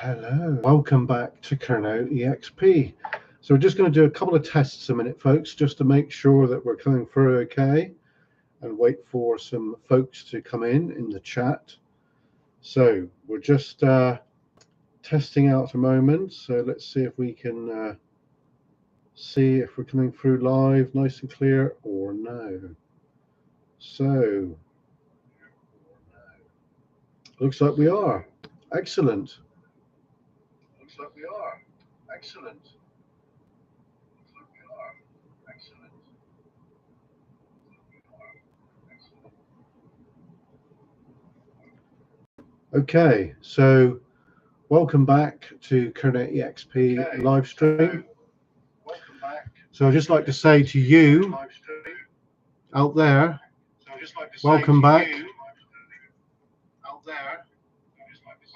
Hello, welcome back to KERNOW EXP. So we're just going to do a couple of tests a minute, folks, just to make sure that we're coming through okay, and wait for some folks to come in the chat. So we're just testing out a moment. So let's see if we can see if we're coming through live, nice and clear, or no. So looks like we are. Excellent. Looks like we are. Excellent. Looks like we are. Excellent. Okay, so welcome back to KERNOW EXP live stream. So I'd just like to say to you out there, welcome back.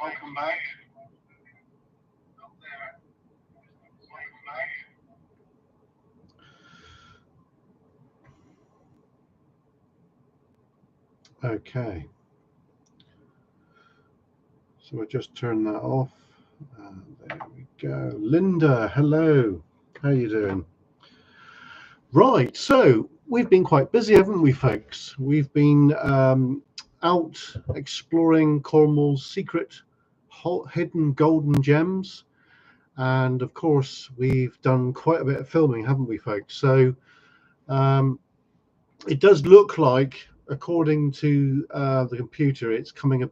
Welcome back. Okay. So we'll just turn that off. There we go. Linda, hello. How are you doing? Right, so we've been quite busy, haven't we, folks? We've been out exploring Cornwall's secret hidden golden gems. And of course, we've done quite a bit of filming, haven't we, folks? So it does look like, according to the computer, it's coming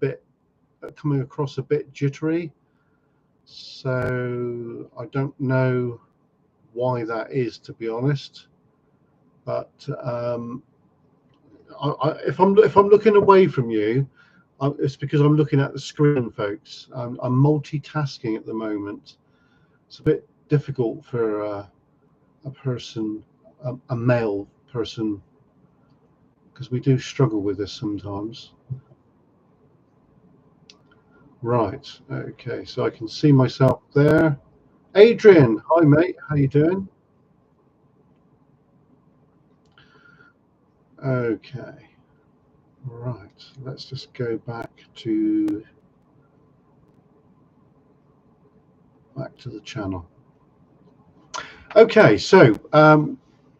across a bit jittery. So I don't know why that is, to be honest. But if I'm looking away from you, it's because I'm looking at the screen, folks. I'm multitasking at the moment. It's a bit difficult for a person, a male person, because we do struggle with this sometimes. Right, okay, so I can see myself there. Adrian, hi mate, how you doing? Okay, right, let's just go back to the channel. Okay, so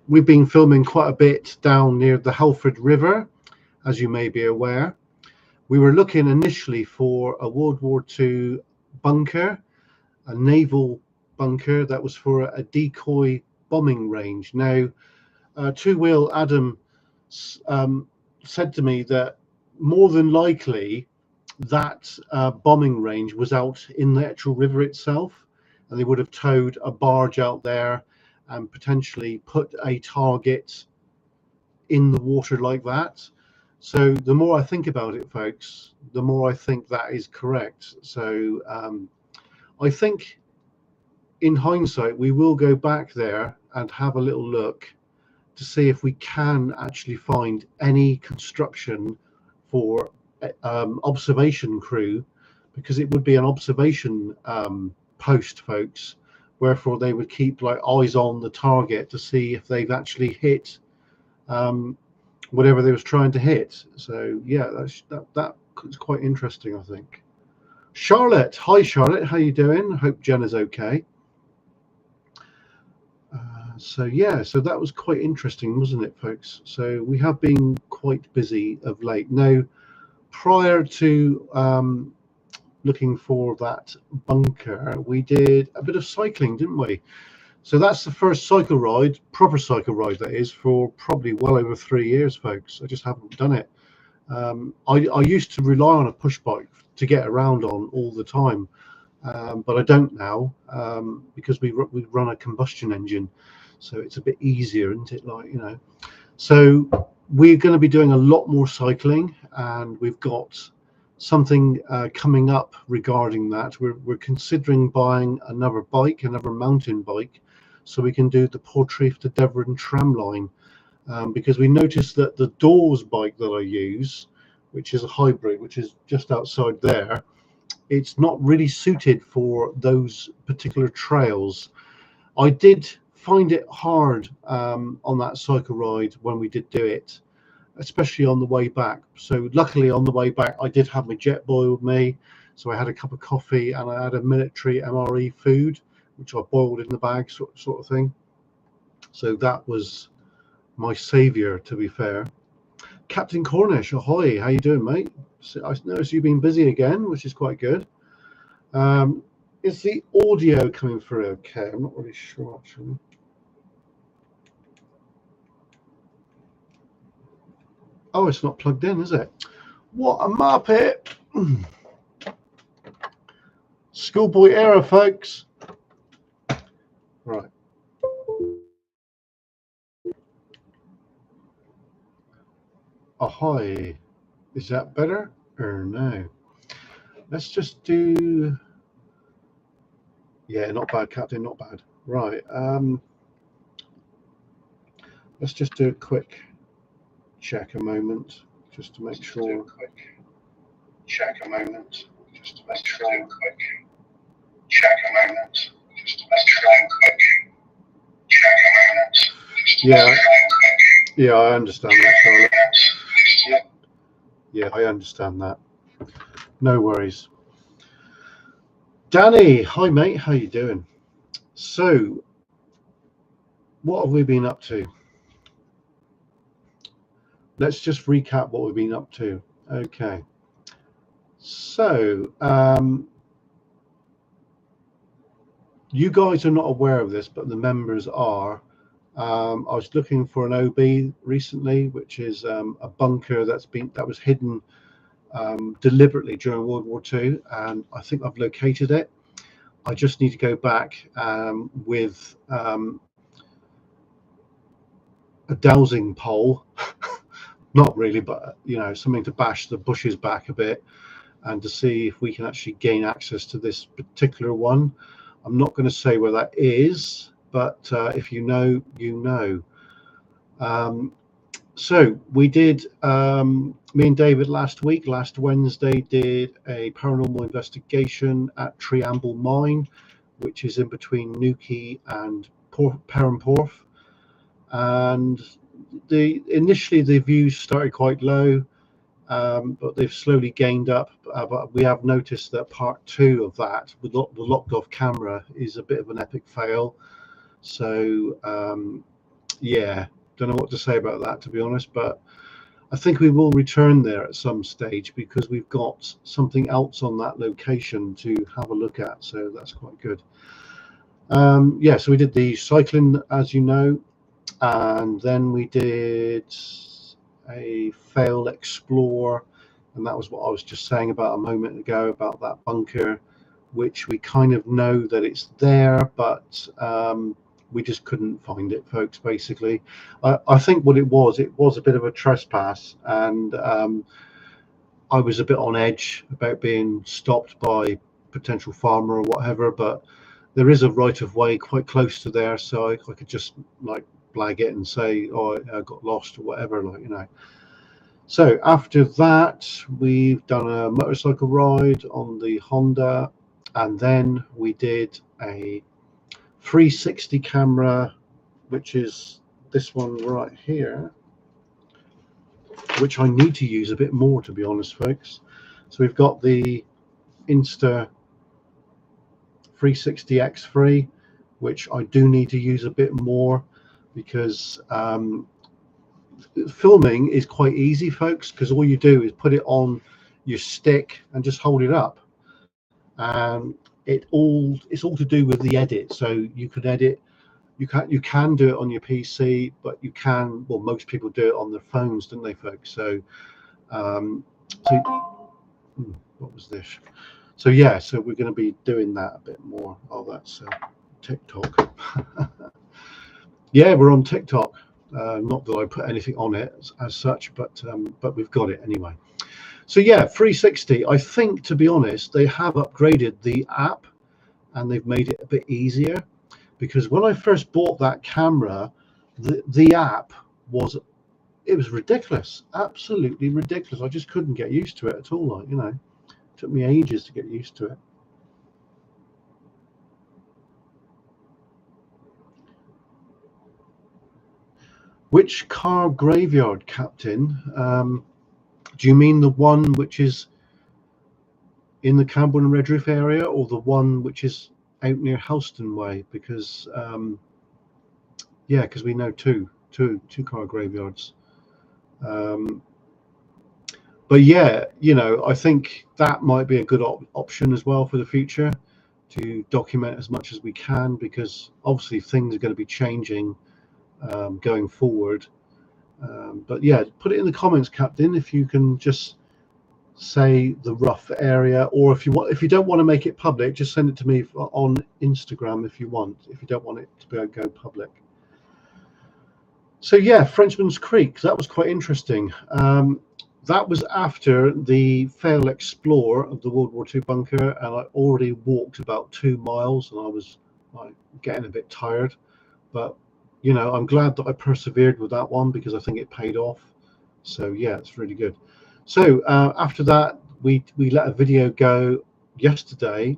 we've been filming quite a bit down near the Halford River, as you may be aware. We were looking initially for a World War II bunker, a naval bunker that was for a decoy bombing range. Now, Two Wheel Adam said to me that more than likely that bombing range was out in the actual river itself, and they would have towed a barge out there and potentially put a target in the water like that. So the more I think about it, folks, the more I think that is correct. So I think in hindsight, we will go back there and have a little look to see if we can actually find any construction for observation crew, because it would be an observation post, folks, wherefore they would keep like eyes on the target to see if they've actually hit whatever they was trying to hit. So yeah, that's quite interesting, I think. Charlotte, hi Charlotte, how you doing? Hope Jen is okay. So yeah, so that was quite interesting, wasn't it, folks? So we have been quite busy of late. Now, prior to looking for that bunker, we did a bit of cycling, didn't we? So that's the first cycle ride, proper cycle ride that is, for probably well over 3 years, folks. I just haven't done it. I used to rely on a push bike to get around on all the time, but I don't now, because we run a combustion engine, so it's a bit easier, isn't it? Like, you know. So we're going to be doing a lot more cycling, and we've got something coming up regarding that. We're considering buying another bike, another mountain bike, so we can do the Portreath to Devon tram line, because we noticed that the Dawes bike that I use, which is a hybrid, which is just outside there, it's not really suited for those particular trails. I did find it hard on that cycle ride when we did do it, especially on the way back. So luckily on the way back I did have my jet boy with me, So I had a cup of coffee and I had a military MRE food, which I boiled in the bag, sort of thing. So that was my saviour, to be fair. Captain Cornish, ahoy! How you doing, mate? So I noticed you've been busy again, which is quite good. Is the audio coming through okay? I'm not really sure, actually. Oh, it's not plugged in, is it? What a muppet! Schoolboy error, folks. Right. Ahoy. Is that better or no? Let's just do... Yeah, not bad, Captain, not bad. Right. Let's just do a quick check a moment, just to make sure. Check a moment, just to make sure. Check a moment, just to make sure. Check a moment. Yeah. Yeah, I understand that, Charlotte. Yeah, I understand that. No worries. Danny, hi mate, how you doing? So, what have we been up to? Let's just recap what we've been up to. Okay. So, you guys are not aware of this, but the members are. I was looking for an OB recently, which is a bunker that was hidden deliberately during World War II, and I think I've located it. I just need to go back with a dowsing pole, not really, but something to bash the bushes back a bit, and to see if we can actually gain access to this particular one. I'm not going to say where that is, but if you know, you know. So we did, me and David last Wednesday, did a paranormal investigation at Treamble Mine, which is in between Newquay and Perranporth. And initially the views started quite low, but they've slowly gained up. But we have noticed that part 2 of that, with the locked off camera, is a bit of an epic fail. So yeah, don't know what to say about that, to be honest, but I think we will return there at some stage because we've got something else on that location to have a look at, so that's quite good. Yeah, so we did the cycling, as you know, and then we did a fail explore, and that was what I was just saying about a moment ago about that bunker, which we kind of know that it's there, but we just couldn't find it, folks. Basically, I think what it was a bit of a trespass, and I was a bit on edge about being stopped by potential farmer or whatever, but there is a right of way quite close to there, so I could just like blag it and say, oh, I got lost or whatever, So after that, we've done a motorcycle ride on the Honda, and then we did a 360 camera, which is this one right here, which I need to use a bit more, to be honest, folks. So we've got the Insta 360 X3, which I do need to use a bit more because filming is quite easy, folks, because all you do is put it on your stick and just hold it up. It's all to do with the edit. So you can edit, you can do it on your PC, but you can, well, most people do it on their phones, don't they, folks? So what was this? So yeah, so we're going to be doing that a bit more. Oh, that's TikTok. Yeah, we're on TikTok. Not that I put anything on it as such, but we've got it anyway. So yeah, 360. I think, to be honest, they have upgraded the app and they've made it a bit easier, because when I first bought that camera, the app was ridiculous, absolutely ridiculous. I just couldn't get used to it at all. It took me ages to get used to it. Which car graveyard, Captain? Do you mean the one which is in the Camborne and Redroof area, or the one which is out near Helston Way? Because yeah, because we know two car graveyards. But yeah, you know, I think that might be a good option as well for the future, to document as much as we can, because obviously things are going to be changing going forward. But yeah, put it in the comments, Captain, if you can just say the rough area, or if you don't want to make it public, just send it to me on Instagram if you want, if you don't want it to go public. So yeah, Frenchman's Creek, that was quite interesting. That was after the failed explore of the World War II bunker, and I already walked about 2 miles, and I was like getting a bit tired. But you know, I'm glad that I persevered with that one, because I think it paid off. So yeah, it's really good. So after that, we let a video go yesterday,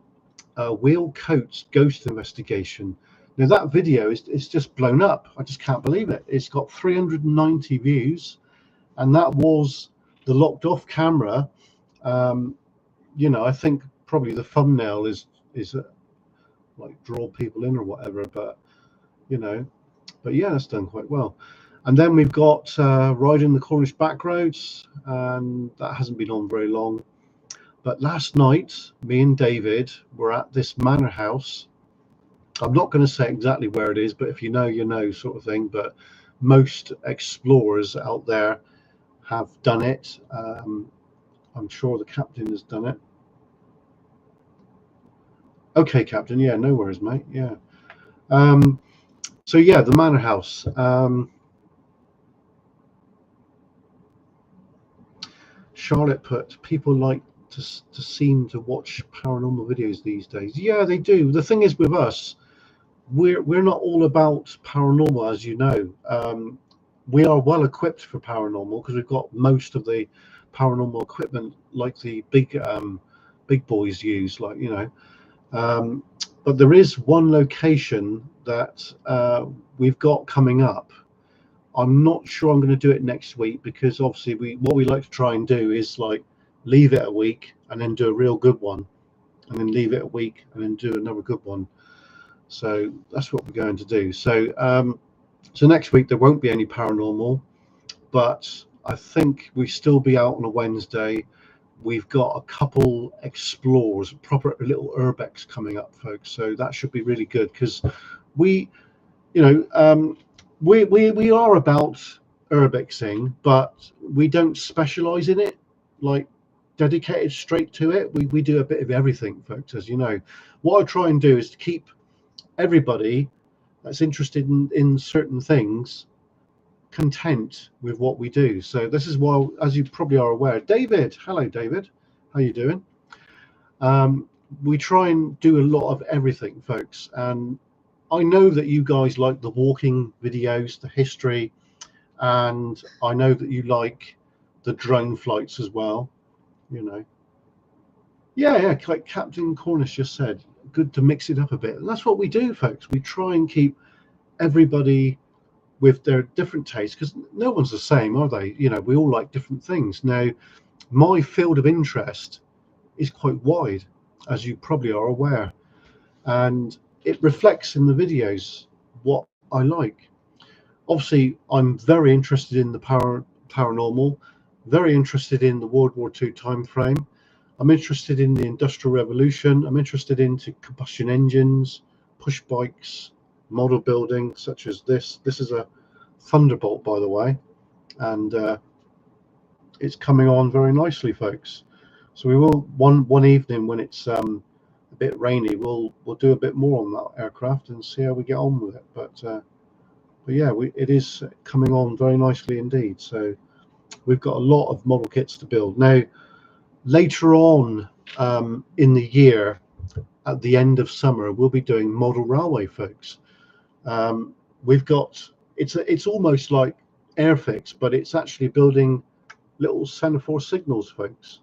Wheel Coats Ghost Investigation. Now that video is just blown up. I just can't believe it. It's got 390 views, and that was the locked off camera. You know, I think probably the thumbnail is like draw people in or whatever, but you know, but yeah, that's done quite well. And then we've got riding the Cornish back roads, and that hasn't been on very long. But last night, me and David were at this manor house. I'm not going to say exactly where it is, but if you know, you know, sort of thing. But most explorers out there have done it. I'm sure the captain has done it. Okay, Captain. Yeah, no worries, mate. Yeah. So yeah, the manor house. Charlotte put, people like to seem to watch paranormal videos these days. Yeah, they do. The thing is with us, we're not all about paranormal, as you know. We are well equipped for paranormal because we've got most of the paranormal equipment, like the big boys use, like, you know. But there is one location that we've got coming up. I'm not sure I'm going to do it next week, because obviously what we like to try and do is like leave it a week and then do a real good one, and then leave it a week and then do another good one. So that's what we're going to do. So so next week there won't be any paranormal, but I think we still be out on a Wednesday. We've got a couple explores, proper little urbex coming up, folks. So that should be really good, because we, you know, we are about urbexing, but we don't specialize in it, like dedicated straight to it. We do a bit of everything, folks, as you know. What I try and do is to keep everybody that's interested in certain things content with what we do. So this is why, as you probably are aware, David, hello David, how you doing? We try and do a lot of everything, folks, and I know that you guys like the walking videos, the history, and I know that you like the drone flights as well, you know. Yeah, like Captain Cornish just said, good to mix it up a bit. And that's what we do, folks. We try and keep everybody with their different tastes, because no one's the same, are they? You know, we all like different things. Now, my field of interest is quite wide, as you probably are aware, and it reflects in the videos what I like. Obviously, I'm very interested in the paranormal, very interested in the World War II time frame. I'm interested in the Industrial Revolution. I'm interested into combustion engines, push bikes, model building, such as this. This is a Thunderbolt, by the way, and it's coming on very nicely, folks. So we will one evening when it's a bit rainy, we'll do a bit more on that aircraft and see how we get on with it. But yeah, it is coming on very nicely indeed. So we've got a lot of model kits to build now. Later on in the year, at the end of summer, we'll be doing model railway, folks. We've got it's almost like Airfix, but it's actually building little semaphore signals, folks,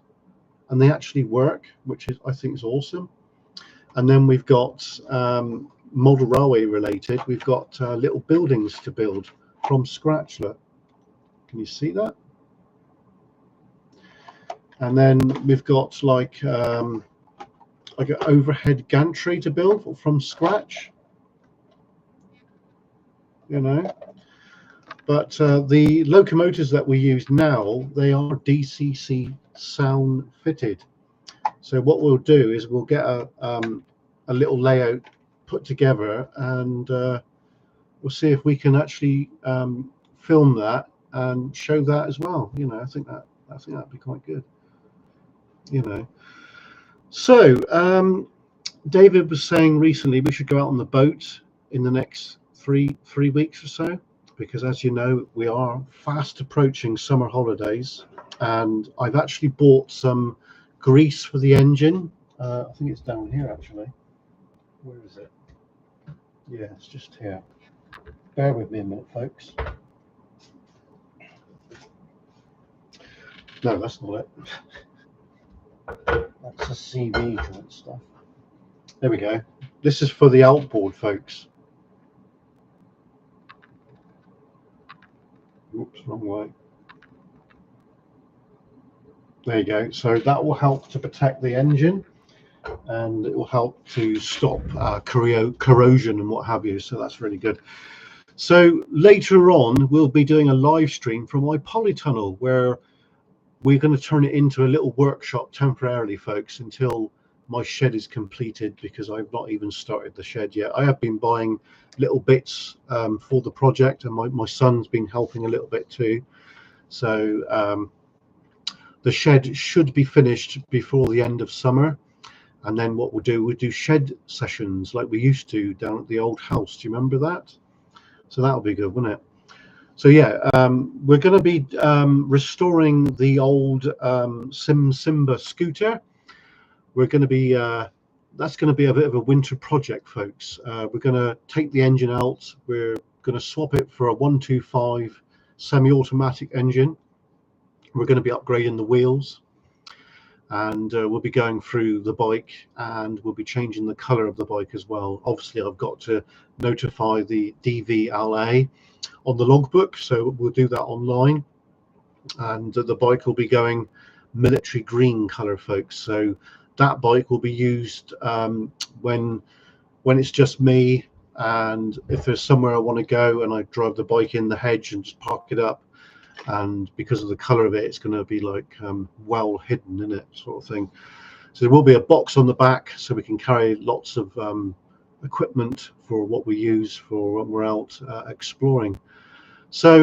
and they actually work, which is, I think, is awesome. And then we've got model railway related. We've got little buildings to build from scratch. Look, can you see that? and then we've got like an overhead gantry to build from scratch, you know. But the locomotives that we use now, they are DCC sound fitted. So what we'll do is we'll get a little layout put together, and we'll see if we can actually film that and show that as well. You know, I think that'd be quite good. You know, so David was saying recently we should go out on the boat in the next three weeks or so, because as you know, we are fast approaching summer holidays, and I've actually bought some grease for the engine. I think it's down here actually. Where is it? Yeah, it's just here. Bear with me a minute, folks. No, that's not it. That's a CV joint stuff. There we go. This is for the outboard, folks. Oops, wrong way. There you go. So that will help to protect the engine, and it will help to stop corrosion and what have you. So that's really good. So later on, we'll be doing a live stream from my polytunnel, where we're going to turn it into a little workshop temporarily, folks, until my shed is completed, because I've not even started the shed yet. I have been buying little bits for the project, and my son's been helping a little bit too. So the shed should be finished before the end of summer, and then what we'll do shed sessions like we used to down at the old house. Do you remember that? So that'll be good, won't it? So yeah, we're going to be restoring the old Simba scooter. We're going to be that's going to be a bit of a winter project, folks. We're going to take the engine out. We're going to swap it for a 125 semi-automatic engine. We're going to be upgrading the wheels, and we'll be going through the bike, and we'll be changing the color of the bike as well. Obviously, I've got to notify the DVLA on the logbook, so we'll do that online, and the bike will be going military green color, folks. So that bike will be used when it's just me, and if there's somewhere I want to go and I drive the bike in the hedge and just park it up, and because of the color of it, it's going to be like well hidden in it, sort of thing. So there will be a box on the back, so we can carry lots of equipment for what we use for when we're out exploring. So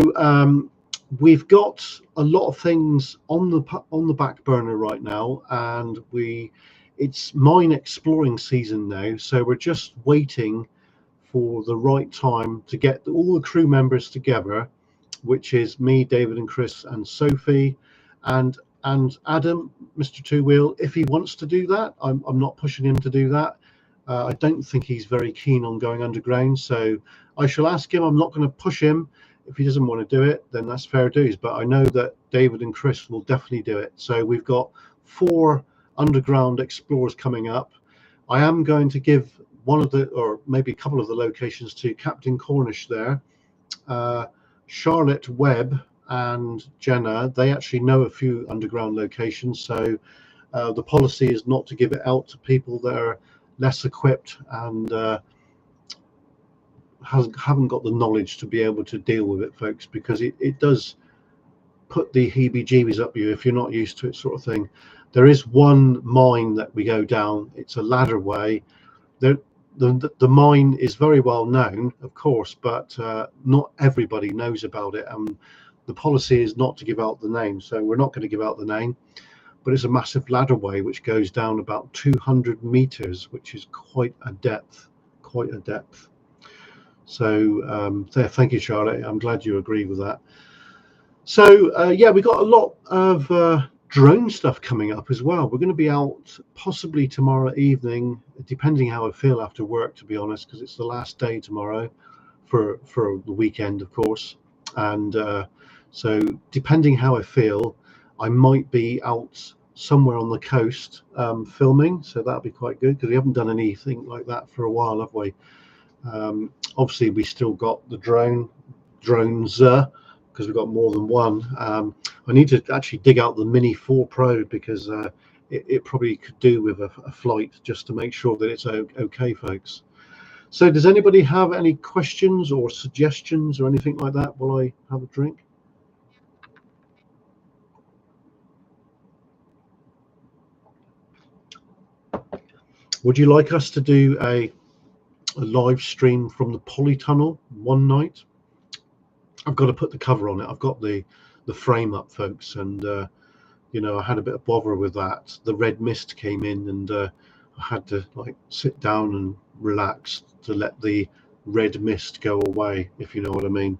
we've got a lot of things on the back burner right now, and it's mine exploring season now, so we're just waiting for the right time to get all the crew members together, which is me, David and Chris and Sophie, and Adam, Mr. Two Wheel, if he wants to do that. I'm not pushing him to do that. I don't think he's very keen on going underground, so I shall ask him. I'm not going to push him. If he doesn't want to do it, then that's fair dues. But I know that David and Chris will definitely do it. So we've got 4 underground explorers coming up. I am going to give one of the, or maybe a couple of the locations to Captain Cornish there. Charlotte, Webb and Jenna, they actually know a few underground locations. So the policy is not to give it out to people that are less equipped and haven't got the knowledge to be able to deal with it, folks, because it does put the heebie-jeebies up you if you're not used to it, sort of thing. There is one mine that we go down. It's a ladder way. The mine is very well known, of course, but not everybody knows about it, and the policy is not to give out the name, so we're not going to give out the name. But it's a massive ladderway which goes down about 200 meters, which is quite a depth. So thank you, Charlotte. I'm glad you agree with that. So yeah, we got a lot of drone stuff coming up as well. We're going to be out possibly tomorrow evening, depending how I feel after work, to be honest, because it's the last day tomorrow for the weekend, of course. And so depending how I feel, I might be out somewhere on the coast filming. So that'll be quite good, because we haven't done anything like that for a while, have we? Obviously we still got the drones, because we've got more than one. I need to actually dig out the Mini 4 Pro because it probably could do with a flight, just to make sure that it's okay, folks. So does anybody have any questions or suggestions or anything like that while I have a drink? Would you like us to do a live stream from the polytunnel one night? I've got to put the cover on it. I've got the frame up, folks, and you know, I had a bit of bother with that. The red mist came in, and I had to like sit down and relax to let the red mist go away, if you know what I mean.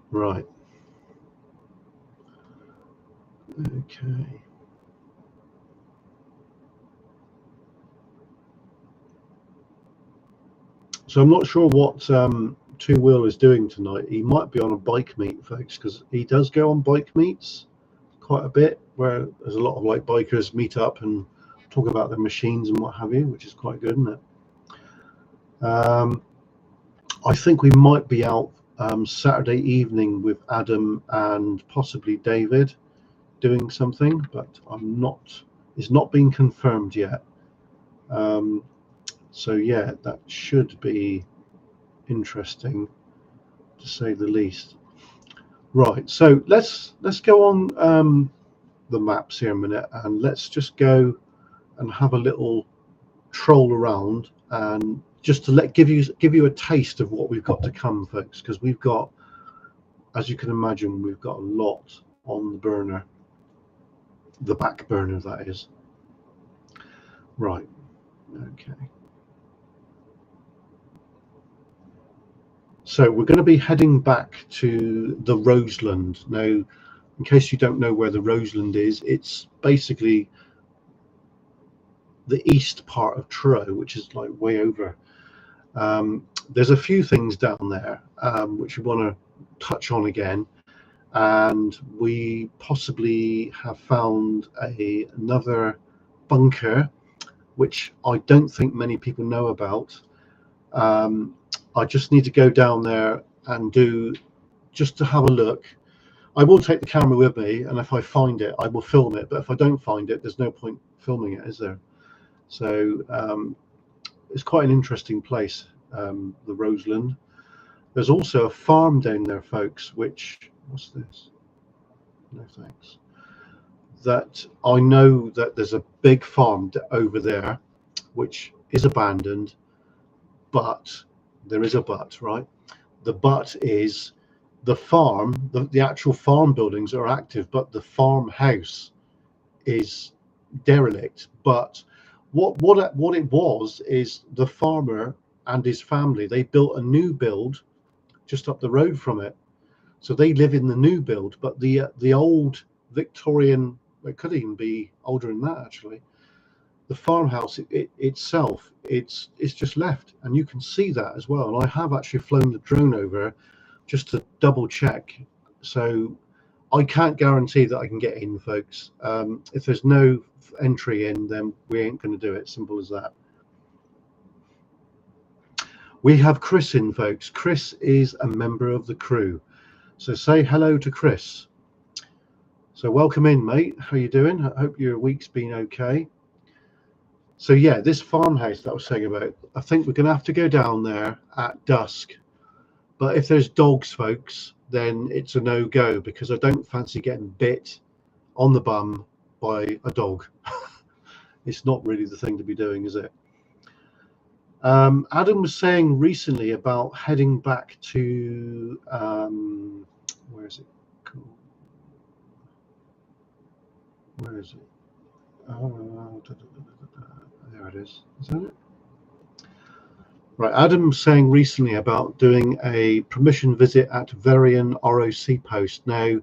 Right. Okay. So I'm not sure what Two Wheel is doing tonight. He might be on a bike meet, folks, because he does go on bike meets quite a bit, where there's a lot of like bikers meet up and talk about their machines and what have you, which is quite good, isn't it? I think we might be out Saturday evening with Adam and possibly David doing something, but it's not been confirmed yet. So yeah, that should be interesting, to say the least. Right, so let's go on the maps here a minute, and let's just go and have a little troll around, and just to give you a taste of what we've got to come, folks, because we've got, as you can imagine, we've got a lot on the burner, the back burner, that is. Right, okay. So we're going to be heading back to the Roseland. Now, in case you don't know where the Roseland is, it's basically the east part of Truro, which is like way over. There's a few things down there which we want to touch on again, and we possibly have found another bunker, which I don't think many people know about. I just need to go down there and just to have a look. I will take the camera with me, and if I find it, I will film it. But if I don't find it, there's no point filming it, is there? So it's quite an interesting place, the Roseland. There's also a farm down there, folks, which, what's this? No thanks. That I know that there's a big farm over there, which is abandoned, but there is a but, right? The but is the farm, the actual farm buildings are active, but the farmhouse is derelict. But what it was is the farmer and his family, they built a new build just up the road from it, so they live in the new build. But the old Victorian, it could even be older than that actually, the farmhouse itself, it's just left, and you can see that as well. And I have actually flown the drone over just to double check, so I can't guarantee that I can get in, folks. If there's no entry in, then we ain't going to do it. Simple as that. We have Chris in, folks. Chris is a member of the crew, so say hello to Chris. So welcome in, mate. How you doing? I hope your week's been okay. So yeah, this farmhouse that I was saying about, I think we're going to have to go down there at dusk. But if there's dogs, folks, then it's a no-go, because I don't fancy getting bit on the bum by a dog. It's not really the thing to be doing, is it? Adam was saying recently about heading back to, where is it? Cool. Where is it? Oh, there it is. Isn't it? Right, Adam's saying recently about doing a permission visit at Verian ROC post. Now,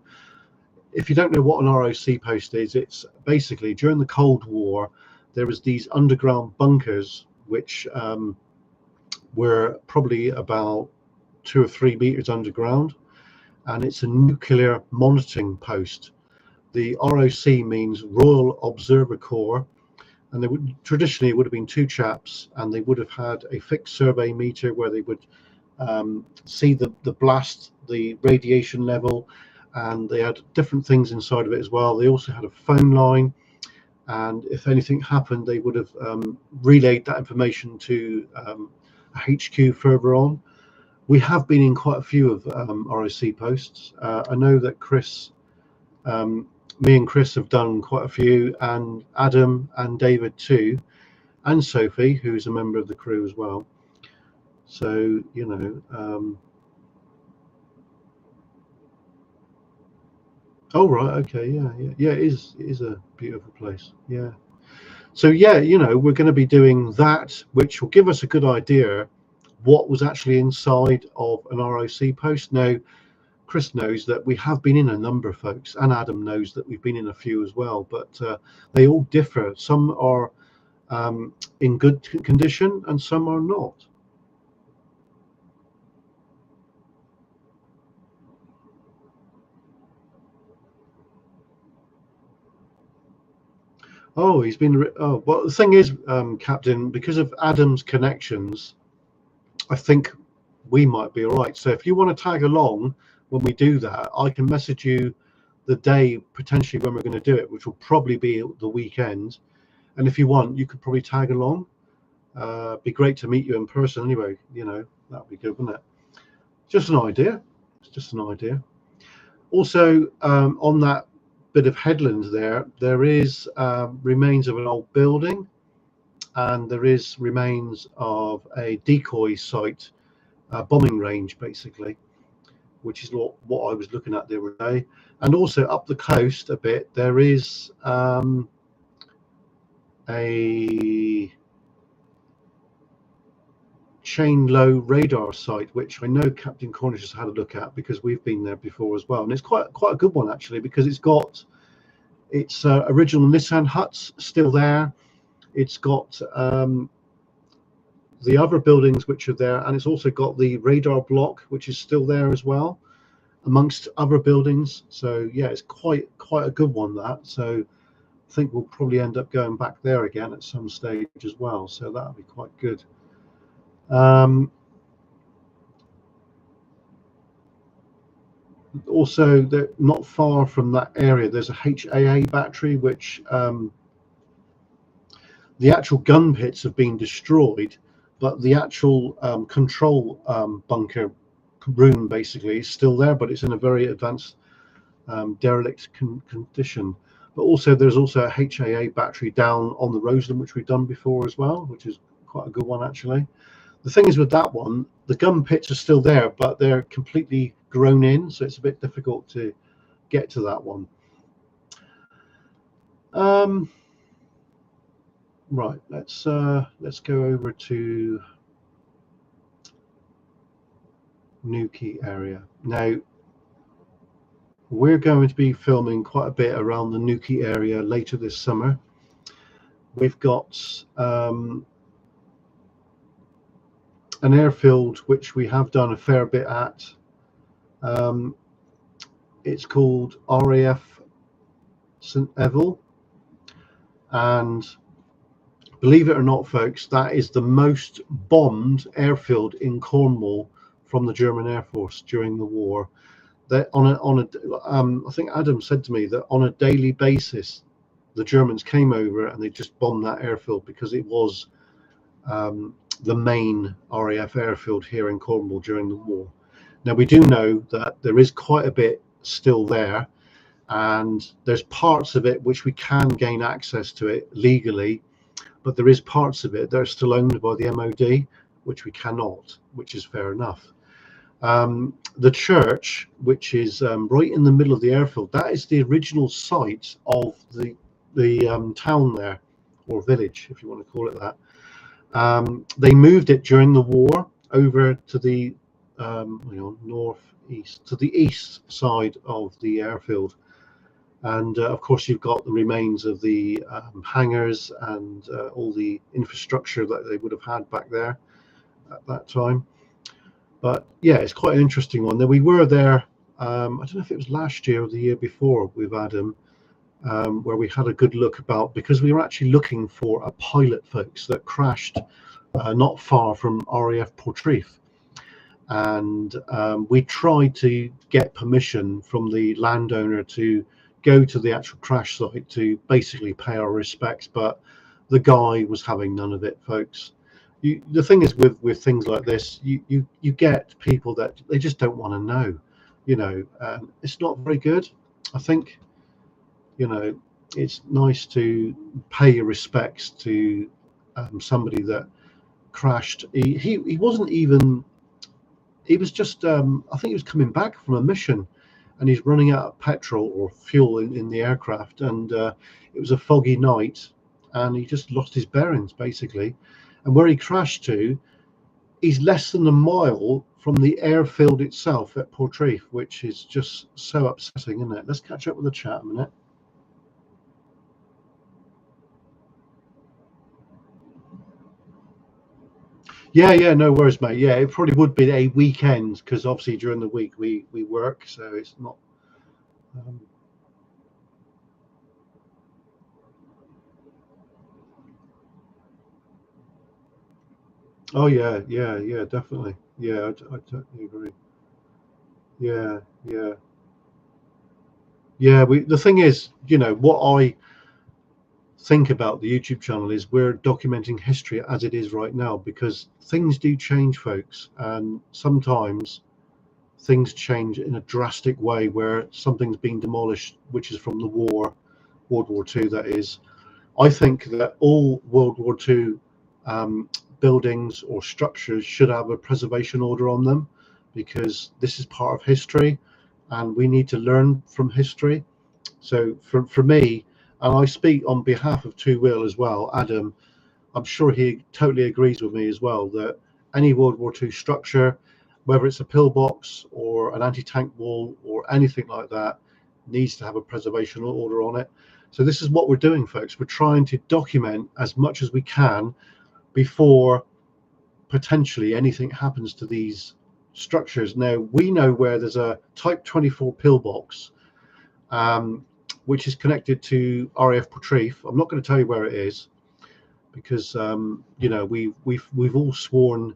if you don't know what an ROC post is, it's basically during the Cold War, there was these underground bunkers which were probably about 2 or 3 meters underground, and it's a nuclear monitoring post. The ROC means Royal Observer Corps, and traditionally it would have been 2 chaps, and they would have had a fixed survey meter where they would see the blast, the radiation level, and they had different things inside of it as well. They also had a phone line, and if anything happened, they would have relayed that information to a HQ further on. We have been in quite a few of ROC posts. I know that Chris, me and Chris have done quite a few, and Adam and David too, and Sophie, who's a member of the crew as well. So, you know, oh right, okay, yeah, it is a beautiful place, yeah. So yeah, you know, we're going to be doing that, which will give us a good idea what was actually inside of an ROC post. Now, Chris knows that we have been in a number of folks, and Adam knows that we've been in a few as well, but they all differ. Some are in good condition and some are not. Oh, he's been. Oh, well, the thing is, Captain, because of Adam's connections, I think we might be all right. So if you want to tag along when we do that, I can message you the day potentially when we're going to do it, which will probably be the weekend. And if you want, you could probably tag along. Be great to meet you in person anyway. You know, that'd be good, wouldn't it? Just an idea. It's just an idea. Also, on that bit of headland there is remains of an old building, and there is remains of a decoy site, bombing range basically, which is what I was looking at the other day. And also up the coast a bit, there is a chain low radar site, which I know Captain Cornish has had a look at because we've been there before as well, and it's quite a good one actually, because it's got its original Nissan huts still there. It's got the other buildings which are there, and it's also got the radar block which is still there as well, amongst other buildings. So yeah, it's quite a good one, that. So I think we'll probably end up going back there again at some stage as well, so that'll be quite good. Also, not far from that area, there's a HAA battery, which the actual gun pits have been destroyed, but the actual control bunker room basically is still there, but it's in a very advanced derelict condition. But also there's also a HAA battery down on the Roseland, which we've done before as well, which is quite a good one actually. The thing is with that one, the gun pits are still there, but they're completely grown in, so it's a bit difficult to get to that one. Right, let's go over to Newquay area. Now, we're going to be filming quite a bit around the Newquay area later this summer. We've got an airfield which we have done a fair bit at. It's called RAF St Eville, and believe it or not, folks, that is the most bombed airfield in Cornwall from the German Air Force during the war. That I think Adam said to me that on a daily basis, the Germans came over and they just bombed that airfield because it was the main RAF airfield here in Cornwall during the war. Now, we do know that there is quite a bit still there, and there's parts of it which we can gain access to it legally, but there is parts of it that are still owned by the MOD, which we cannot, which is fair enough. The church, which is right in the middle of the airfield, that is the original site of the town there, or village, if you want to call it that. They moved it during the war over to the northeast, to the east side of the airfield, and of course you've got the remains of the hangars and all the infrastructure that they would have had back there at that time. But yeah, it's quite an interesting one. Then we were there, I don't know if it was last year or the year before with Adam, where we had a good look about, because we were actually looking for a pilot, folks, that crashed not far from RAF Portreif. and we tried to get permission from the landowner to go to the actual crash site to basically pay our respects, but the guy was having none of it, folks. The thing is with things like this, you get people that they just don't want to know, it's not very good. I think, it's nice to pay your respects to somebody that crashed. He wasn't even, he was just, I think he was coming back from a mission, and he's running out of petrol or fuel in the aircraft, and it was a foggy night, and he just lost his bearings basically. And where he crashed to, he's less than a mile from the airfield itself at Portreif, which is just so upsetting, isn't it? Let's catch up with the chat a minute. Yeah, no worries, mate. Yeah, it probably would be a weekend, because obviously during the week we work, so it's not. Oh yeah, definitely. Yeah, I totally agree. Yeah, yeah, yeah. The thing is, what I think about the YouTube channel is we're documenting history as it is right now, because things do change, folks, and sometimes things change in a drastic way where something's been demolished, which is from the war, World War II, that is. I think that all World War II buildings or structures should have a preservation order on them, because this is part of history and we need to learn from history. So for me, and I speak on behalf of Two Wheel as well, Adam, I'm sure he totally agrees with me as well, that any World War II structure, whether it's a pillbox or an anti-tank wall or anything like that, needs to have a preservation order on it. So this is what we're doing, folks. We're trying to document as much as we can before potentially anything happens to these structures. Now, we know where there's a Type 24 pillbox, which is connected to RAF Portreif. I'm not going to tell you where it is, because we've all sworn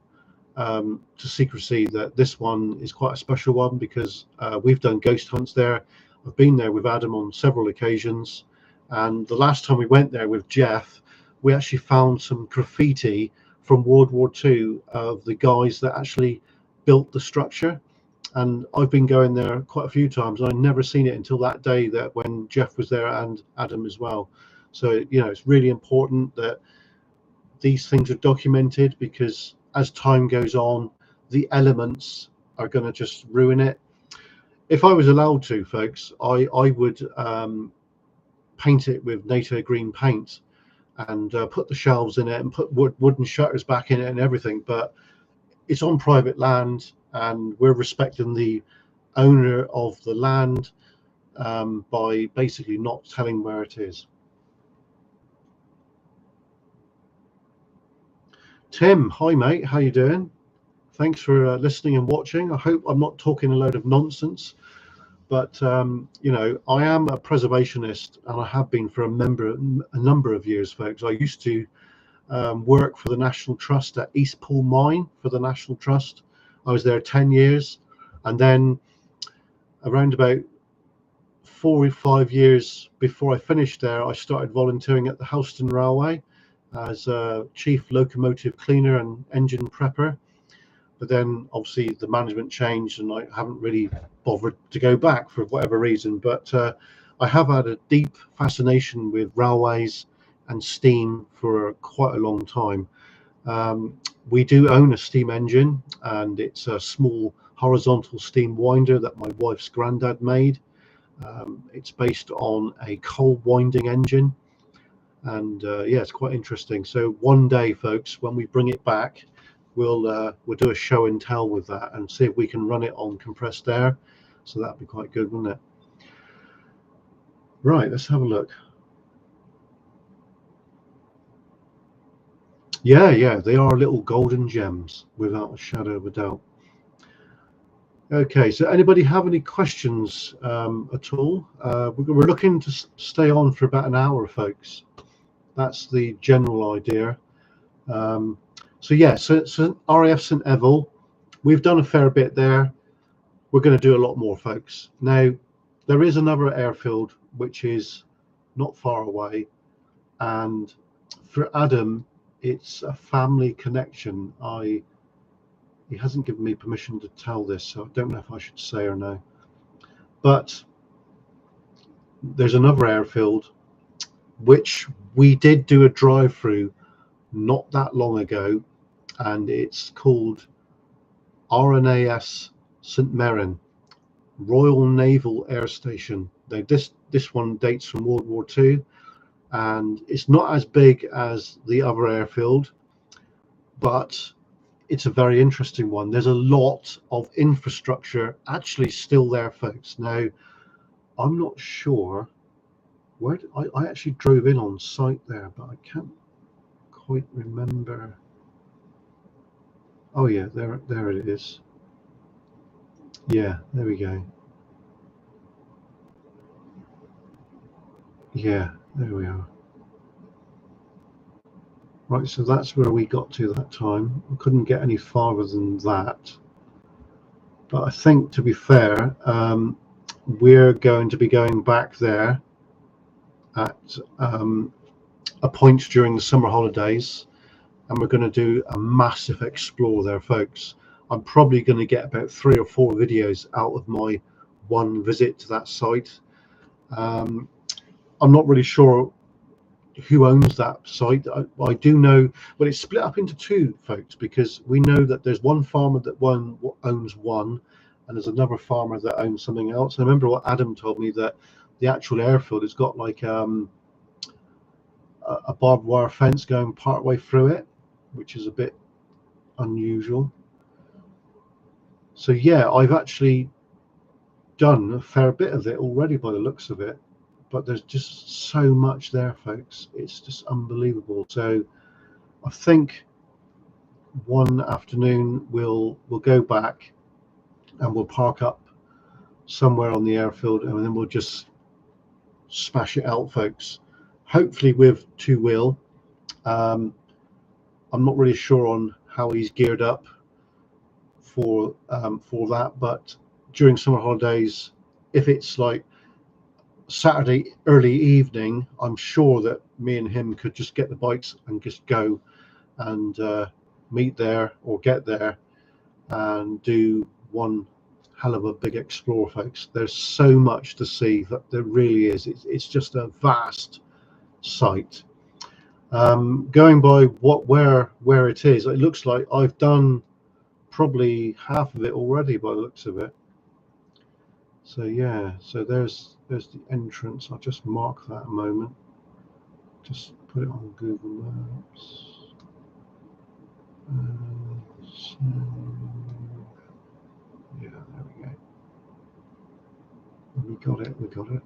to secrecy that this one is quite a special one, because we've done ghost hunts there. I've been there with Adam on several occasions, and the last time we went there with Jeff, we actually found some graffiti from World War II of the guys that actually built the structure. And I've been going there quite a few times. I'd never seen it until that day, that when Jeff was there and Adam as well. So it's really important that these things are documented, because as time goes on, the elements are going to just ruin it. If I was allowed to, folks, I would paint it with NATO green paint, and put the shelves in it, and put wooden shutters back in it and everything. But it's on private land, and we're respecting the owner of the land by basically not telling where it is. Tim, hi mate, how you doing? Thanks for listening and watching. I hope I'm not talking a load of nonsense, but I am a preservationist, and I have been for a number of years, folks. I used to work for the National Trust at Eastpool Mine for the National Trust. I was there 10 years, and then around about 4 or 5 years before I finished there, I started volunteering at the Houston Railway as a chief locomotive cleaner and engine prepper. But then obviously the management changed, and I haven't really bothered to go back for whatever reason. But I have had a deep fascination with railways and steam for quite a long time. We do own a steam engine, and it's a small horizontal steam winder that my wife's granddad made. It's based on a coal winding engine, and yeah, it's quite interesting. So one day, folks, when we bring it back, we'll do a show and tell with that, and see if we can run it on compressed air. So that'd be quite good, wouldn't it? Right, let's have a look. Yeah, they are little golden gems, without a shadow of a doubt. Okay, so anybody have any questions at all? We're looking to stay on for about an hour, folks. That's the general idea. So yeah, so RAF St Eville, we've done a fair bit there. We're going to do a lot more, folks. Now, there is another airfield which is not far away, and for Adam, it's a family connection. He hasn't given me permission to tell this, so I don't know if I should say or no. But there's another airfield which we did do a drive-through not that long ago, and it's called RNAS St Mirren, Royal Naval Air Station. Now, this one dates from World War II, and it's not as big as the other airfield, but it's a very interesting one. There's a lot of infrastructure actually still there, folks. Now, I'm not sure where I actually drove in on site there, but I can't quite remember. Oh yeah, there it is. Yeah, there we go. Yeah, there we are. Right, so that's where we got to that time. We couldn't get any farther than that. But I think, to be fair, we're going to be going back there at a point during the summer holidays, and we're going to do a massive explore there, folks. I'm probably going to get about 3 or 4 videos out of my one visit to that site. I'm not really sure who owns that site. I do know, well, it's split up into 2, folks, because we know that there's one farmer that owns one, and there's another farmer that owns something else. I remember what Adam told me, that the actual airfield has got like a barbed wire fence going part way through it, which is a bit unusual. So yeah, I've actually done a fair bit of it already by the looks of it, but there's just so much there, folks. It's just unbelievable. So I think one afternoon we'll go back and we'll park up somewhere on the airfield, and then we'll just smash it out, folks. Hopefully with 2-wheel. I'm not really sure on how he's geared up for that, but during summer holidays, if it's like Saturday early evening, I'm sure that me and him could just get the bikes and just go and meet there or get there and do one hell of a big explore, folks. There's so much to see, that there really is. It's just a vast site. Going by where it is, it looks like I've done probably half of it already by the looks of it. So yeah, so there's the entrance. I'll just mark that a moment. Just put it on Google Maps. So, yeah, there we go. We got it.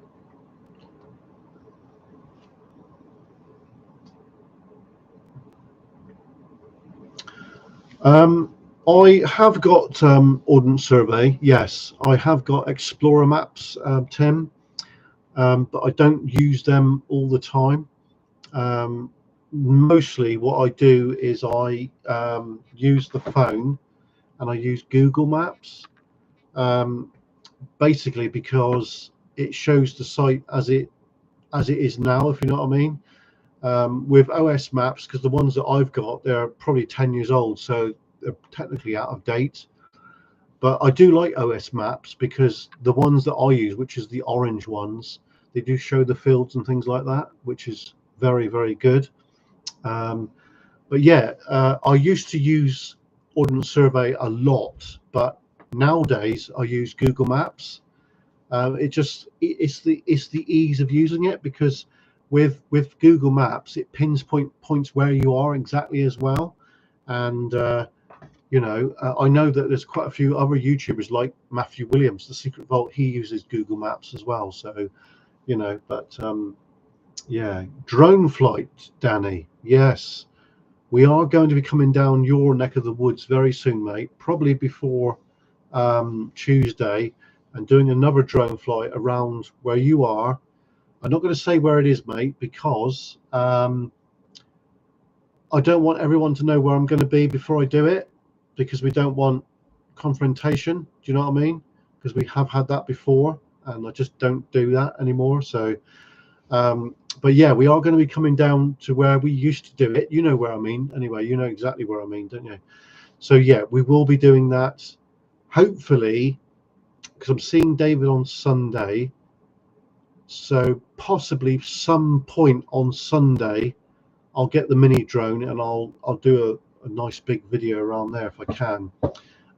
I have got Ordnance Survey. Yes, I have got Explorer maps, Tim, but I don't use them all the time. Mostly what I do is I use the phone, and I use Google Maps, basically because it shows the site as it is now, if you know what I mean. With OS maps, because the ones that I've got, they're probably 10 years old, so they're technically out of date. But I do like OS maps, because the ones that I use, which is the orange ones, they do show the fields and things like that, which is very, very good. But yeah, I used to use Ordnance Survey a lot, but nowadays I use Google Maps. It's the ease of using it, because with Google Maps, it pins points where you are exactly as well. And I know that there's quite a few other YouTubers like Matthew Williams, the Secret Vault. He uses Google Maps as well. So but yeah, drone flight, Danny. Yes, we are going to be coming down your neck of the woods very soon, mate. Probably before Tuesday, and doing another drone flight around where you are. I'm not going to say where it is, mate, because I don't want everyone to know where I'm going to be before I do it, because we don't want confrontation. Do you know what I mean? Because we have had that before, and I just don't do that anymore. So, but yeah, we are going to be coming down to where we used to do it. You know where I mean. Anyway, you know exactly where I mean, don't you? So yeah, we will be doing that. Hopefully, because I'm seeing David on Sunday. So possibly some point on Sunday, I'll get the mini drone and I'll do a nice big video around there if I can.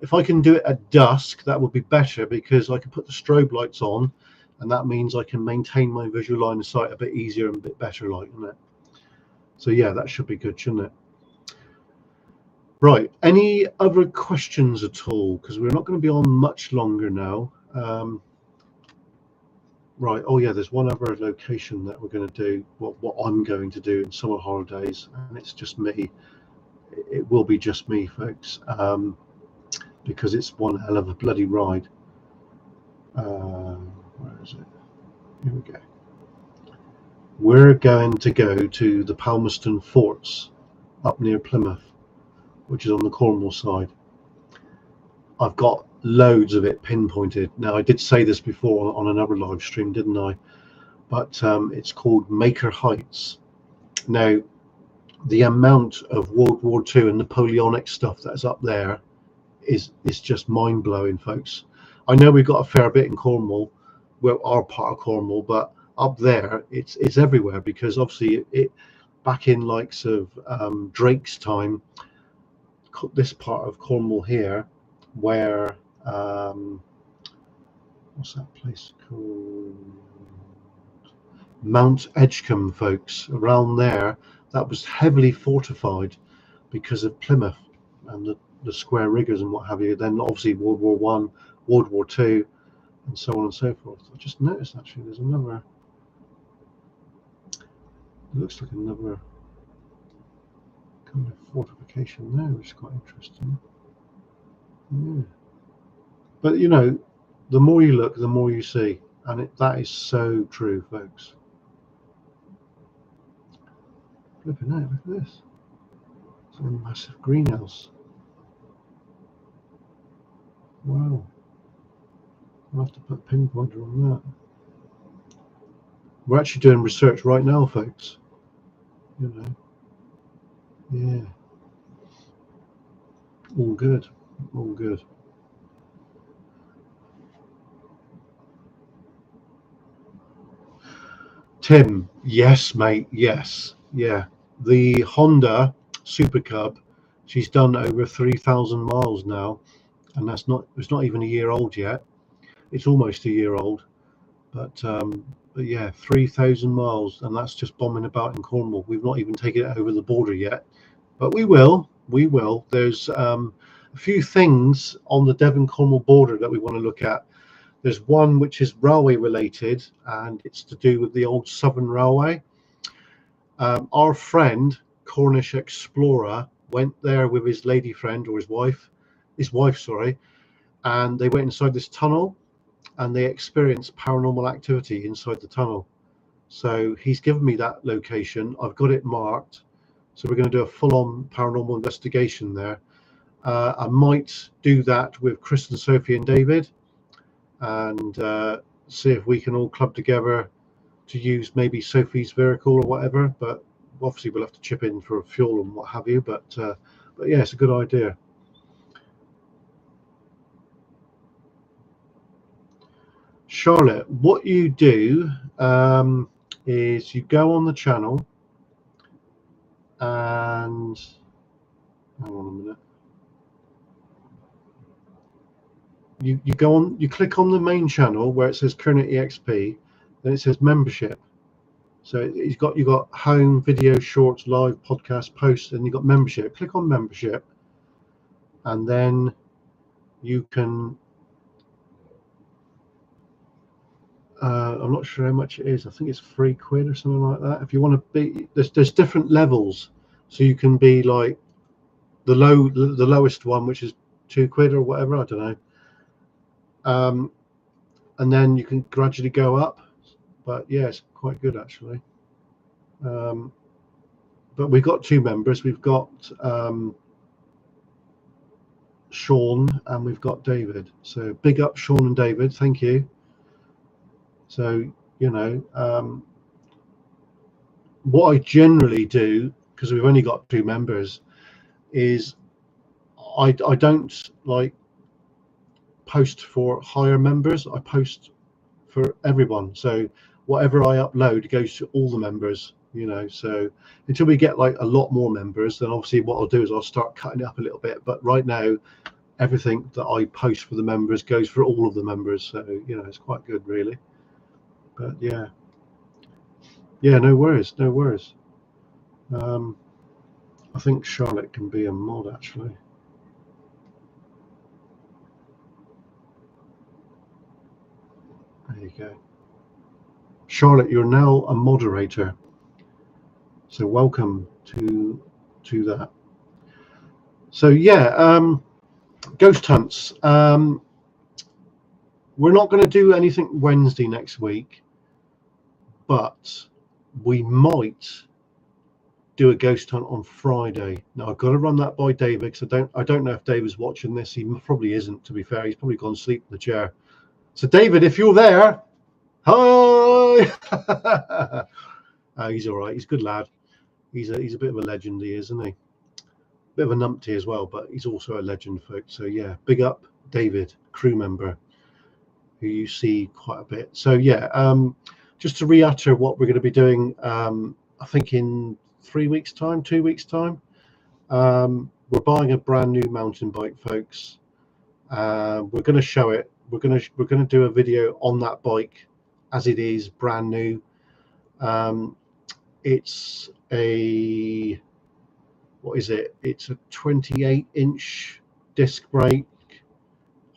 If I can do it at dusk, that would be better because I can put the strobe lights on, and that means I can maintain my visual line of sight a bit easier and a bit better, like, isn't it? So yeah, that should be good, shouldn't it? Right. Any other questions at all? Because we're not going to be on much longer now. Right. Oh yeah, there's one other location that we're going to do. What I'm going to do in summer holidays, and it's just me. It will be just me, folks, because it's one hell of a bloody ride. Where is it? Here we go. We're going to go to the Palmerston Forts up near Plymouth, which is on the Cornwall side. I've got loads of it pinpointed. Now, I did say this before on another live stream, didn't I? But it's called Maker Heights. Now, the amount of World War II and Napoleonic stuff that's up there is just mind-blowing, folks. I know we've got a fair bit in Cornwall, well, our part of Cornwall, but up there it's everywhere, because obviously it back in likes of Drake's time, this part of Cornwall here, where what's that place called? Mount Edgecombe, folks, around there, that was heavily fortified because of Plymouth and the square riggers and what have you. Then obviously World War One, World War Two, and so on and so forth. I just noticed actually there's another, it looks like another kind of fortification there, which is quite interesting. Yeah. But you know, the more you look, the more you see, and that is so true, folks. Flipping out, look at this. It's a massive greenhouse. Wow. I'll have to put a pinpointer on that. We're actually doing research right now, folks. You know. Yeah. All good. All good. Tim, yes, mate, yes. Yeah. The Honda Super Cub, she's done over 3,000 miles now, and it's not even a year old yet. It's almost a year old. But yeah, 3,000 miles, and that's just bombing about in Cornwall. We've not even taken it over the border yet, but we will. We will. There's a few things on the Devon-Cornwall border that we want to look at. There's one which is railway related, and it's to do with the old Southern Railway. Our friend, Cornish Explorer, went there with his lady friend, or his wife, sorry, and they went inside this tunnel, and they experienced paranormal activity inside the tunnel. So he's given me that location. I've got it marked. So we're going to do a full-on paranormal investigation there. I might do that with Chris and Sophie and David, and see if we can all club together to use maybe Sophie's vehicle or whatever. But obviously we'll have to chip in for fuel and what have you. But yeah, it's a good idea. Charlotte, what you do is you go on the channel and hang on a minute. You go on, you click on the main channel where it says KERNOW EXP, then it says membership. So you got home, video, shorts, live, podcast, posts, and you've got membership. Click on membership, and then you can. I'm not sure how much it is. I think it's £3 or something like that. If you want to be, there's different levels, so you can be like the lowest one, which is £2 or whatever. I don't know. And then you can gradually go up. But yeah, it's quite good actually. But we've got two members. We've got Sean and we've got David. So big up Sean and David, thank you. So, you know, what I generally do, because we've only got 2 members, is I don't like post for higher members. I post for everyone. So whatever I upload goes to all the members, you know. So until we get like a lot more members, then obviously what I'll do is I'll start cutting it up a little bit. But right now, everything that I post for the members goes for all of the members. So, you know, it's quite good really. But yeah, no worries, no worries. I think Charlotte can be a mod actually. There you go. Charlotte, you're now a moderator. So welcome to that. So yeah, ghost hunts. We're not going to do anything Wednesday next week, but we might do a ghost hunt on Friday. Now I've got to run that by David because I don't know if David's watching this. He probably isn't, to be fair. He's probably gone to sleep in the chair. So David, if you're there, hi. He's all right. He's a good lad. He's a bit of a legend, he is, isn't he? Bit of a numpty as well, but he's also a legend, folks. So yeah, big up David, crew member, who you see quite a bit. So yeah, just to reiterate what we're going to be doing, I think in 3 weeks' time, 2 weeks' time, we're buying a brand new mountain bike, folks. We're going to show it. We're going to do a video on that bike as it is brand new. It's a, what is it? It's a 28-inch disc brake,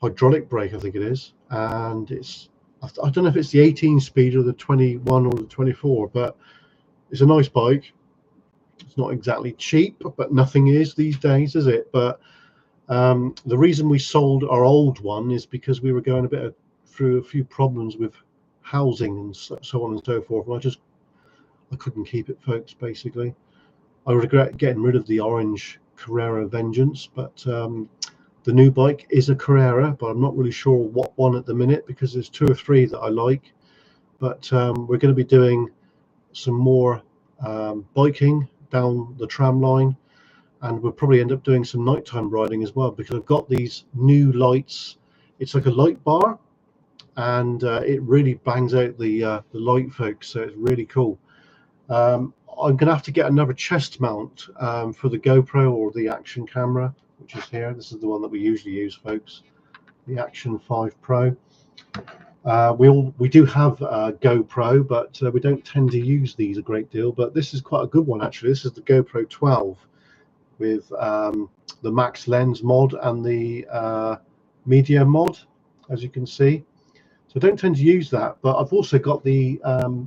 hydraulic brake, I think it is, and it's, I don't know if it's the 18 speed or the 21 or the 24, but it's a nice bike. It's not exactly cheap, but nothing is these days, is it? But the reason we sold our old one is because we were going through a few problems with housing and so on and so forth, and I couldn't keep it, folks. Basically, I regret getting rid of the orange Carrera Vengeance, but the new bike is a Carrera, but I'm not really sure what one at the minute because there's 2 or 3 that I like. But we're going to be doing some more biking down the tram line, and we'll probably end up doing some nighttime riding as well because I've got these new lights. It's like a light bar, and it really bangs out the light, folks. So it's really cool. I'm going to have to get another chest mount for the GoPro or the action camera, which is here. This is the one that we usually use, folks, the Action 5 Pro. We do have GoPro, but we don't tend to use these a great deal. But this is quite a good one, actually. This is the GoPro 12 with the Max Lens mod and the Media mod, as you can see. So I don't tend to use that, but I've also got the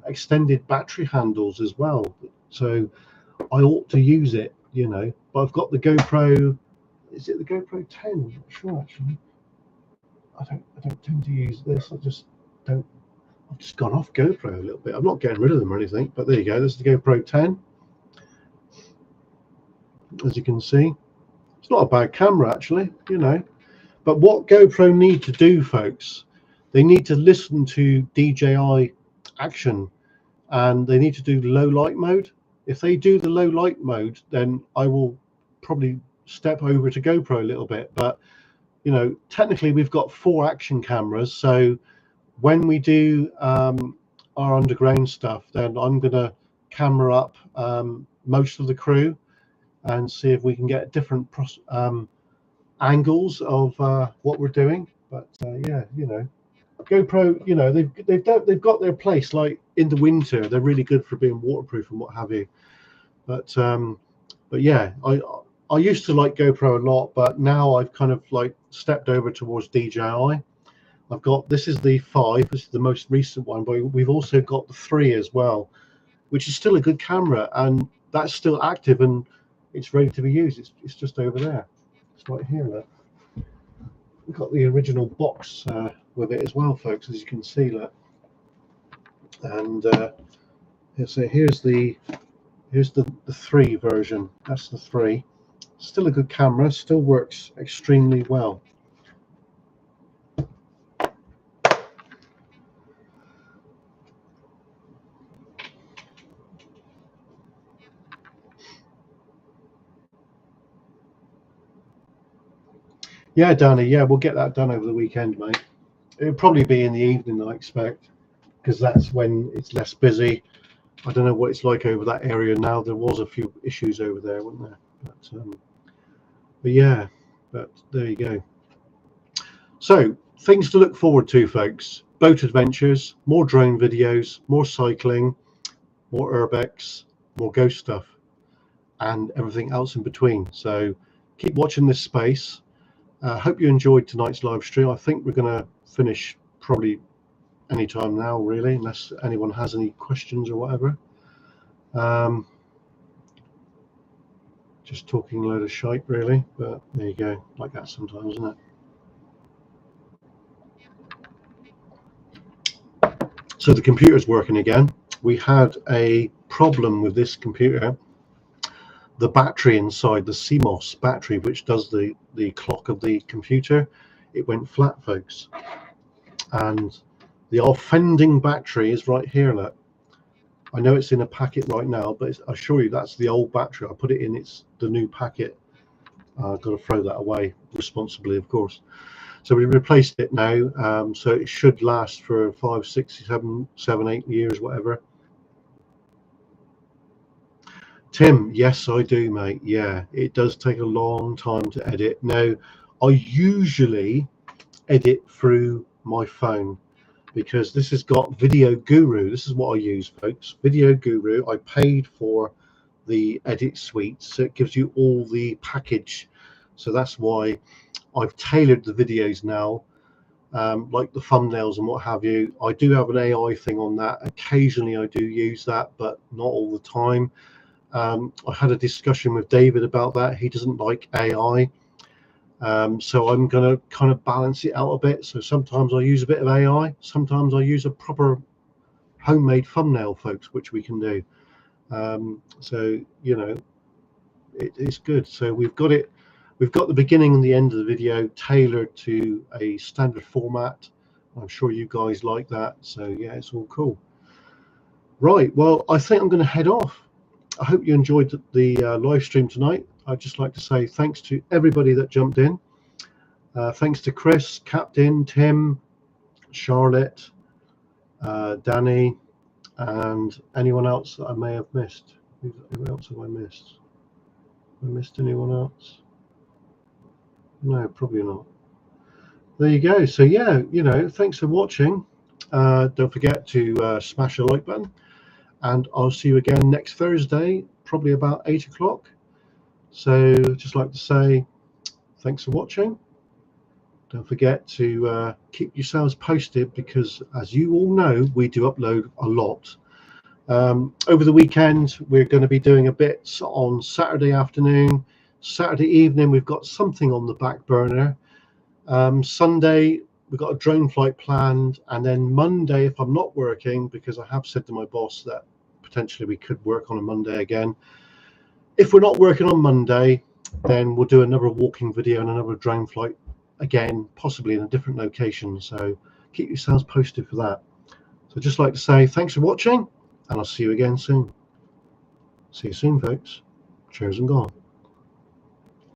extended battery handles as well. So I ought to use it, you know. But I've got the GoPro. Is it the GoPro 10? I'm not sure, actually. I don't tend to use this. I've just gone off GoPro a little bit. I'm not getting rid of them or anything, but there you go. This is the GoPro 10. As you can see, it's not a bad camera, actually, you know. But what GoPro need to do, folks, they need to listen to DJI Action, and they need to do low light mode. If they do the low light mode, then I will probably step over to GoPro a little bit. But you know, technically we've got 4 action cameras, so when we do our underground stuff, then I'm gonna camera up most of the crew and see if we can get different angles of what we're doing. But yeah, you know, GoPro, you know, they've got their place. Like in the winter, they're really good for being waterproof and what have you. But yeah, I used to like GoPro a lot, but now I've kind of like stepped over towards DJI. I've got, this is the 5, this is the most recent one, but we've also got the 3 as well, which is still a good camera, and that's still active and it's ready to be used. It's just over there. It's right here. Look. We've got the original box with it as well, folks, as you can see. Look. And so here's the 3 version. That's the 3. Still a good camera, still works extremely well. Yeah, Danny, yeah, we'll get that done over the weekend, mate. It'll probably be in the evening, I expect, because that's when it's less busy. I don't know what it's like over that area now. There was a few issues over there, wasn't there? But yeah, but there you go. So, things to look forward to, folks. Boat adventures, more drone videos, more cycling, more urbex, more ghost stuff, and everything else in between. So keep watching this space. Hope you enjoyed tonight's live stream. I think we're going to finish probably any time now, really, unless anyone has any questions or whatever. Just talking a load of shite, really, but there you go, like that sometimes, isn't it? So the computer's working again. We had a problem with this computer. The battery inside, the CMOS battery, which does the clock of the computer, it went flat, folks. And the offending battery is right here, look. I know it's in a packet right now, but I assure you that's the old battery. I put it in, it's the new packet. I've got to throw that away responsibly, of course. So we replaced it now, so it should last for 5, 6, 7, 8 years, whatever. Tim, yes, I do, mate. Yeah, it does take a long time to edit. Now, I usually edit through my phone because this has got Video Guru. This is what I use, folks. Video Guru. I paid for the edit suite, so it gives you all the package. So that's why I've tailored the videos now, like the thumbnails and what have you. I do have an AI thing on that. Occasionally I do use that, but not all the time. I had a discussion with David about that. He doesn't like AI. So I'm going to kind of balance it out a bit. So sometimes I use a bit of AI. Sometimes I use a proper homemade thumbnail, folks, which we can do. So, you know, it's good. So we've got it. We've got the beginning and the end of the video tailored to a standard format. I'm sure you guys like that. So yeah, it's all cool. Right. Well, I think I'm going to head off. I hope you enjoyed the live stream tonight. I'd just like to say thanks to everybody that jumped in. Thanks to Chris, Captain, Tim, Charlotte, Danny, and anyone else that I may have missed. Who else have I missed? Have I missed anyone else? No, probably not. There you go. So yeah, you know, thanks for watching. Don't forget to smash the like button. And I'll see you again next Thursday, probably about 8 o'clock. So just like to say thanks for watching. Don't forget to keep yourselves posted because, as you all know, we do upload a lot. Over the weekend, we're going to be doing a bit on Saturday afternoon. Saturday evening, we've got something on the back burner. Sunday, we've got a drone flight planned, and then Monday, if I'm not working, because I have said to my boss that potentially we could work on a Monday again. If we're not working on Monday, then we'll do another walking video and another drone flight again, possibly in a different location. So keep yourselves posted for that. So just like to say thanks for watching, and I'll see you again soon. See you soon, folks. Cheers and gone.